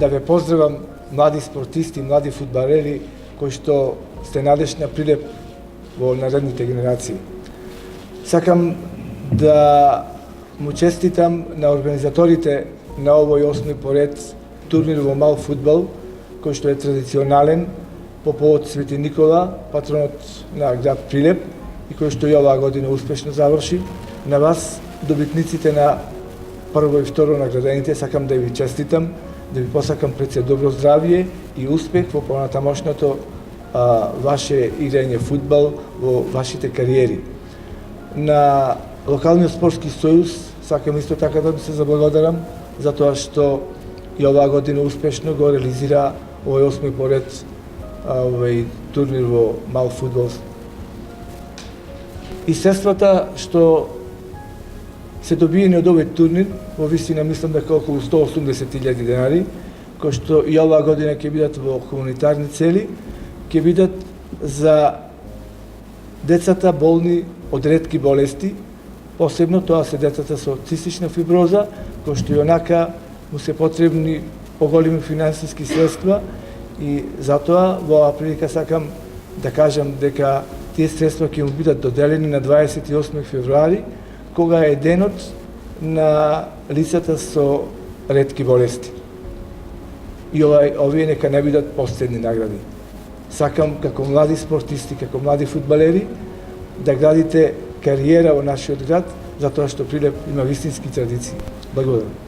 да ве поздравам млади спортисти, млади фудбалери кои што сте надеж на Прилеп во наредните генерации. Сакам да му честитам на организаторите на овој 8 поред турнир во мал фудбал, кој што е традиционален по повод Свети Никола, патронот на град Прилеп, и кој што и оваа година успешно заврши. На вас, добитниците на прво и второ наградените, сакам да ви честитам, да ви посакам пред се добро здравје и успех во понатамошното ваше играње фудбал во вашите кариери. На локалниот спортски сојуз сакам исто така да се заблагодарам за тоа што и оваа година успешно го реализира овој 8 поред овој турнир во мал фудбал. И средствата што се добиени од овој турнир, во висина мислам дека околу 180.000 денари, кои што и оваа година ќе бидат во хуманитарни цели, ќе бидат за децата болни од ретки болести, посебно тоа се децата со цистична фиброза, кои што и онака му се потребни поголеми финансиски средства, и затоа во оваа прилика сакам да кажам дека тие средства ќе му бидат доделени на 28 февруари, кога е денот на лицата со ретки болести. И овие нека не бидат последни награди. Сакам како млади спортисти, како млади фудбалери, да градите кариера во нашиот град, затоа што Прилеп има вистински традиции. Благодарам.